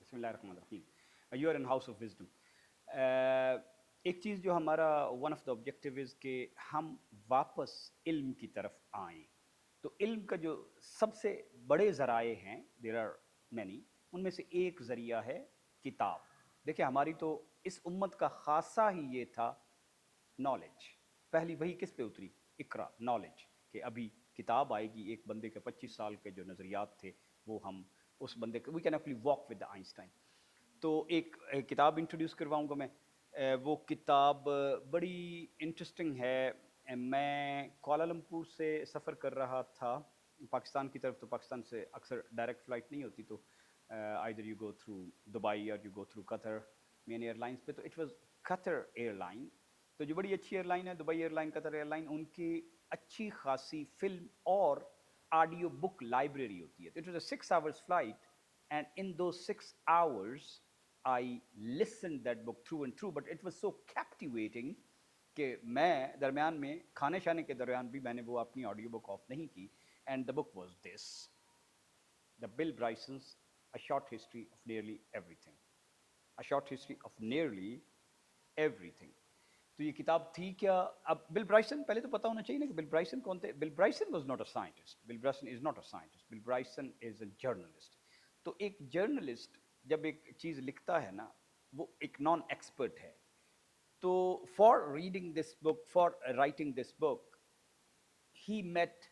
बिस्मिल्लाहिर्रहमानिर्रहीम. You are in house of wisdom. एक चीज़ जो हमारा one of the objective is कि हम वापस इल्म की तरफ आएँ. तो इल्म का जो सबसे बड़े ज़राए हैं, देयर आर मैनी, उनमें से एक ज़रिया है किताब. देखिए हमारी तो इस उम्मत का ख़ासा ही ये था नॉलेज. पहली वही किस पे उतरी? इकरा, नॉलेज. कि अभी किताब आएगी, एक बंदे के 25 साल के जो नज़रियात थे वो हम उस बंदे के we can actually walk with the Einstein. तो एक किताब इंट्रोड्यूस करवाऊंगा मैं. वो किताब बड़ी इंटरेस्टिंग है. मैं कुआलालंपुर से सफ़र कर रहा था पाकिस्तान की तरफ. तो पाकिस्तान से अक्सर डायरेक्ट फ़्लाइट नहीं होती, तो either you go through Dubai और you go through Qatar main airlines पे. तो इट वाज कतर एयरलाइन. तो जो बड़ी अच्छी एयरलाइन है दुबई एयरलाइन, कतर एयरलाइन, उनकी अच्छी खासी फिल्म और ऑडियो बुक लाइब्रेरी होती है. तो it was a 6 hours flight, and in those 6 hours I listened that book through and through, but it was so captivating कि मैं दरमियान में खाने शाने के दरमियान भी मैंने वो अपनी ऑडियो बुक ऑफ नहीं की. And the book was this, the Bill Bryson's a short history of nearly everything. A short history of nearly everything. तो ये किताब थी क्या? अब बिल ब्राइसन पहले तो पता होना चाहिए ना कि बिल ब्राइसन कौन थे. Bill Bryson was not a scientist. Bill Bryson is not a scientist. Bill Bryson is a journalist. तो एक जर्नलिस्ट जब एक चीज़ लिखता है ना, वो एक नॉन एक्सपर्ट है. तो for reading this book, for writing this book, he met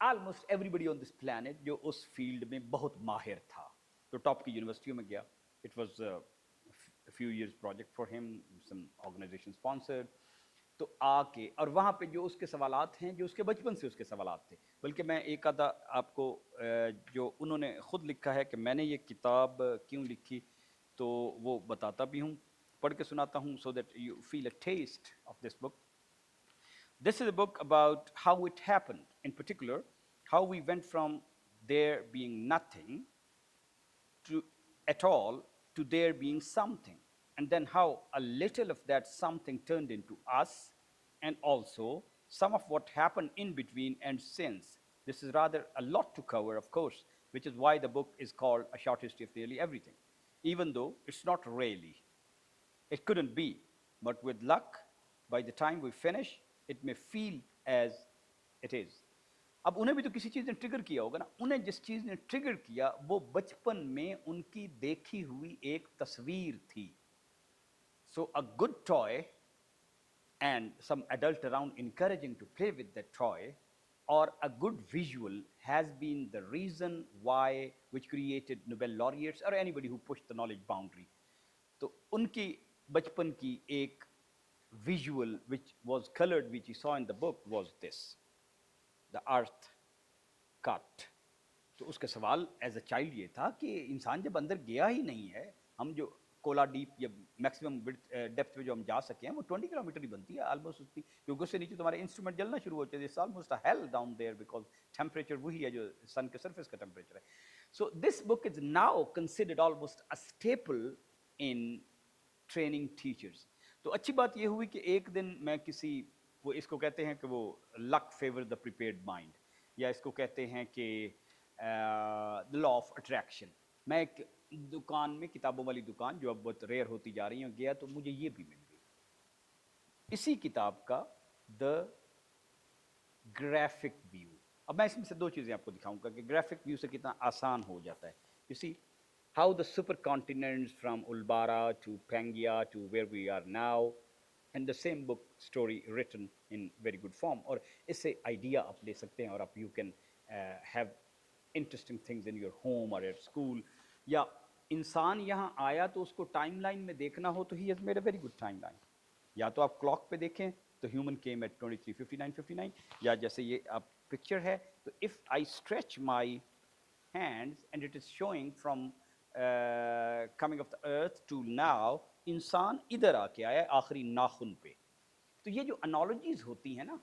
almost everybody on this planet जो उस फील्ड में बहुत माहिर था. तो टॉप की यूनिवर्सिटियों में गया. It was few years project for him, some organization sponsored. तो आके और वहाँ पे जो उसके सवालात हैं, जो उसके बचपन से उसके सवालात थे. बल्कि मैं एक आधा आपको जो उन्होंने ख़ुद लिखा है कि मैंने ये किताब क्यों लिखी, तो वो बताता भी हूँ, पढ़ के सुनाता हूँ, so that you feel a taste of this book. This is a book about how it happened, in particular, how we went from there being nothing to at all to there being something, and then how a little of that something turned into us, and also some of what happened in between and since. This is rather a lot to cover, of course, which is why the book is called A Short History of Nearly Everything, even though it's not really. It couldn't be, but with luck, by the time we finish, it may feel as it is. अब उन्हें भी तो किसी चीज़ ने trigger किया होगा ना. उन्हें जिस चीज़ ने ट्रिगर किया वो बचपन में उनकी देखी हुई एक तस्वीर थी. So a good toy and some adult around encouraging to play with that toy, or a good visual has been the reason why which created Nobel laureates or anybody who pushed the knowledge boundary. तो उनकी बचपन की एक visual which was colored, which he saw in the book, was this: the earth cut. तो उसका सवाल as a child ये था कि इंसान जब अंदर गया ही नहीं है, हम जो कोला डीप या मैक्सिमम डेप्थ पे जो हम जा सके हैं वो 20 किलोमीटर ही बनती है ऑलमोस्ट उसकी, क्योंकि उससे नीचे तुम्हारे इंस्ट्रूमेंट जलना शुरू हो जाते हैं. Almost a hell down there because temperature वही है जो सन के सरफेस का टेम्परेचर है. So this book is now considered almost a staple in training teachers. तो अच्छी बात ये हुई कि एक दिन मैं किसी, वो इसको कहते हैं कि वो luck favour the prepared mind, या इसको कहते हैं कि द लॉ ऑफ अट्रैक्शन. मैं एक दुकान में, किताबों वाली दुकान जो अब बहुत रेयर होती जा रही है, गया तो मुझे ये भी मिल गई, इसी किताब का द ग्राफिक व्यू. अब मैं इसमें से दो चीज़ें आपको दिखाऊंगा कि ग्राफिक व्यू से कितना आसान हो जाता है. You see how the supercontinents from Ulbara to Pangaea to where we are now, and the same book story written in very good form. और इससे idea आप ले सकते हैं और आप you can have interesting things in your home or at school. या इंसान यहाँ आया तो उसको टाइमलाइन में देखना हो तो he has made a very good timeline. या तो आप क्लॉक पे देखें तो ह्यूमन केम एट 23:59:59, या जैसे ये आप पिक्चर है तो if I stretch my hands and it is showing from coming of the earth to now, इंसान इधर आके आया आखिरी नाखून पे. तो ये जो एनालॉजीज होती हैं ना,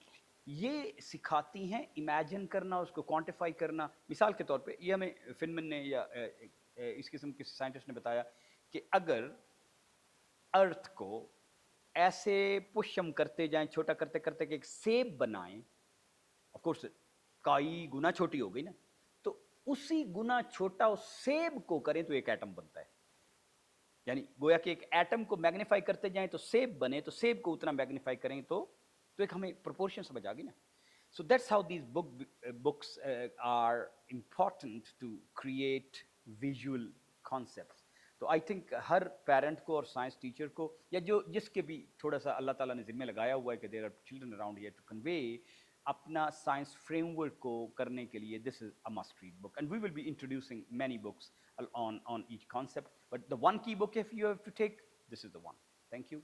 ये सिखाती हैं इमेजिन करना, उसको क्वांटिफाई करना. मिसाल के तौर पे ये हमें फिनमन ने या इस किस्म के साइंटिस्ट ने बताया कि अगर अर्थ को ऐसे पुश हम करते जाएं, छोटा करते करते कि एक सेब बनाएं, ऑफ कोर्स कई गुना छोटी हो गई ना, तो उसी गुना छोटा उस सेब को करें तो एक एटम बनता है। यानी गोया कि एक एटम को मैग्नीफाई करते जाएं तो सेब बने, तो सेब को उतना मैग्नीफाई करें तो एक हमें प्रोपोर्शन समझ आ गई ना। So that's how these books are important to create visual concepts. तो आई थिंक हर पेरेंट को और साइंस टीचर को या जो जिसके भी थोड़ा सा अल्लाह ताला ने जिम्मे लगाया हुआ है कि there are children around here to convey अपना साइंस फ्रेमवर्क को करने के लिए this is a must read book and we will be introducing many books on each concept, but the one key book if you have to take, this is the one. Thank you.